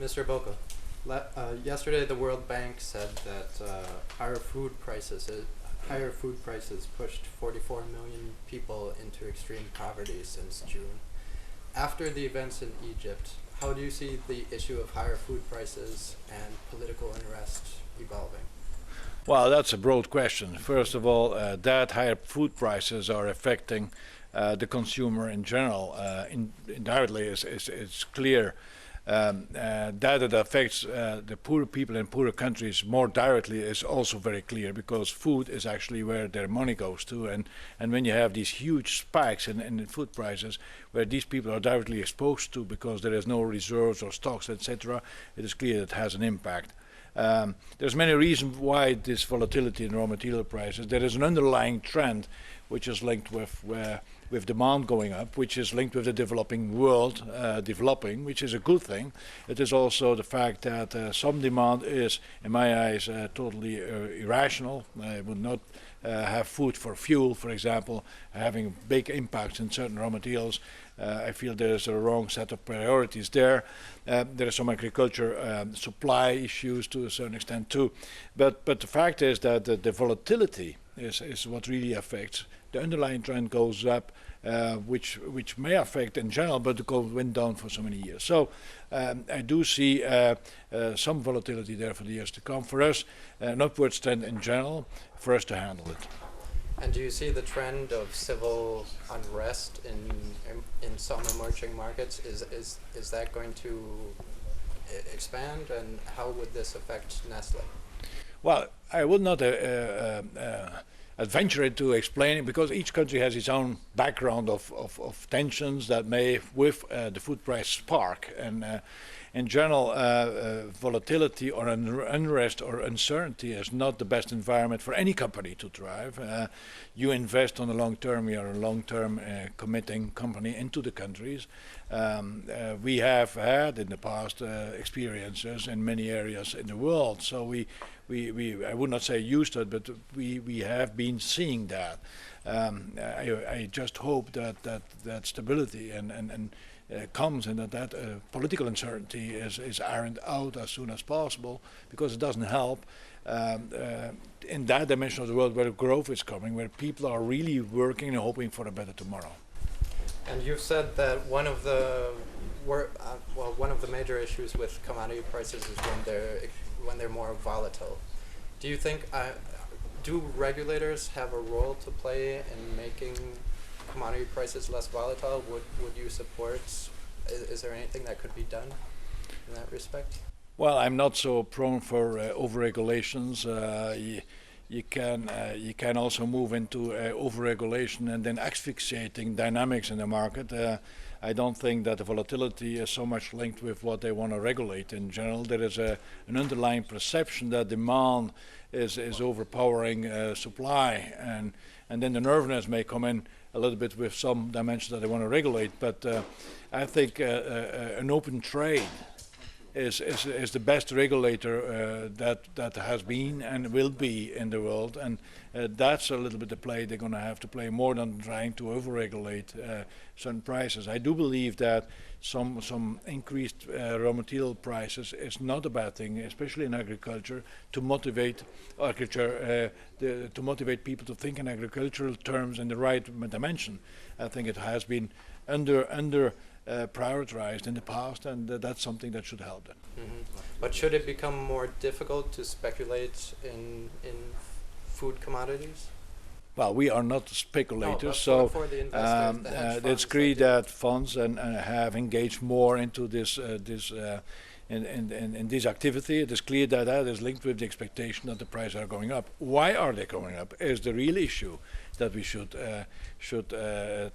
Mr. Bulcke, yesterday the World Bank said that higher food prices pushed 44 million people into extreme poverty since June. After the events in Egypt, how do you see the issue of higher food prices and political unrest evolving? Well, that's a broad question. First of all, that higher food prices are affecting the consumer in general. Indirectly, it's clear that it affects the poorer people in poorer countries more directly is also very clear, because food is actually where their money goes to, and when you have these huge spikes in food prices where these people are directly exposed to because there is no reserves or stocks, etc., it is clear it has an impact. There's many reasons why this volatility in raw material prices. There is an underlying trend which is linked with demand going up, which is linked with the developing world developing, which is a good thing. It is also the fact that some demand is, in my eyes, totally irrational. I would not have food for fuel, for example, having big impacts in certain raw materials. I feel there's a wrong set of priorities there. There are some agriculture supply issues to a certain extent too. But the fact is that the volatility is what really affects. The underlying trend goes up, which may affect in general, but it went down for so many years. So I do see some volatility there for the years to come. For us, an upward trend in general, for us to handle it. And do you see the trend of civil unrest in some emerging markets? Is that going to expand, and how would this affect Nestle? Well, I would not adventure into explaining, because each country has its own background of tensions that may with the food price spark, and in general volatility or unrest or uncertainty is not the best environment for any company to thrive. You invest on the long term, you are a long-term committing company into the countries. We have had in the past experiences in many areas in the world, so we I would not say used to it, but we have been seeing that. I just hope that stability and comes, and that political uncertainty is ironed out as soon as possible, because it doesn't help in that dimension of the world where growth is coming, where people are really working and hoping for a better tomorrow. And you've said that one of the major issues with commodity prices is when they're more volatile. Do you think do regulators have a role to play in making commodity prices less volatile? Would you support? Is there anything that could be done in that respect? Well, I'm not so prone for over-regulations. You can also move into over-regulation and then asphyxiating dynamics in the market. I don't think that the volatility is so much linked with what they want to regulate in general. There is an underlying perception that demand is overpowering supply, and then the nervousness may come in a little bit with some dimensions that they want to regulate. But I think an open trade is the best regulator that has been and will be in the world, and that's a little bit the play they're going to have to play, more than trying to over-regulate certain prices. I do believe that some increased raw material prices is not a bad thing, especially in agriculture, to motivate to motivate people to think in agricultural terms in the right dimension. I think it has been under prioritized in the past, and that's something that should help them. Mm-hmm. But should it become more difficult to speculate in food commodities? Well, we are not speculators, no, so for the investors, it's clear that funds and have engaged more into this in this activity. It is clear that that is linked with the expectation that the prices are going up. Why are they going up is the real issue that we should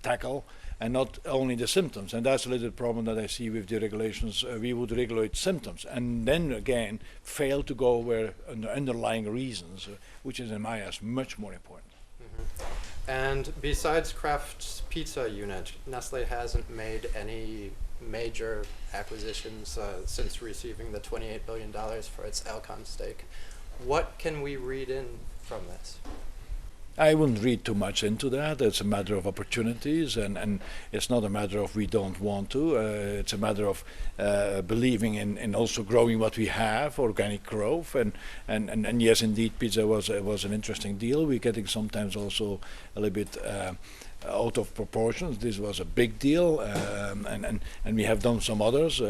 tackle, and not only the symptoms. And that's a little problem that I see with the regulations. We would regulate symptoms and then again fail to go where the underlying reasons, which is in my eyes much more important. Mm-hmm. And besides Kraft's pizza unit, Nestle hasn't made any major acquisitions since receiving the $28 billion for its Alcon stake. What can we read in from this? I wouldn't read too much into that. It's a matter of opportunities, and it's not a matter of we don't want to. It's a matter of believing in also growing what we have, organic growth, and yes, indeed, pizza was an interesting deal. We're getting sometimes also a little bit out of proportions. This was a big deal, and we have done some others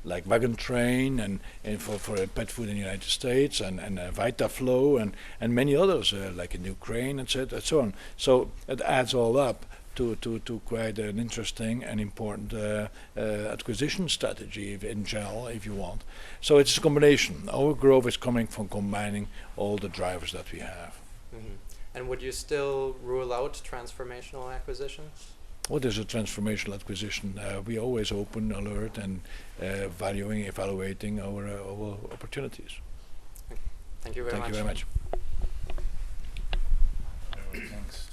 like Wagon Train and for pet food in the United States and Vitaflow and many others like in Ukraine, etc. and so on. So it adds all up to quite an interesting and important acquisition strategy in general, if you want. So it's a combination. Our growth is coming from combining all the drivers that we have. Mm-hmm. And would you still rule out transformational acquisitions? What is a transformational acquisition? We always open, alert, and evaluating our opportunities. Thank you very much. Thank you very much. Thanks.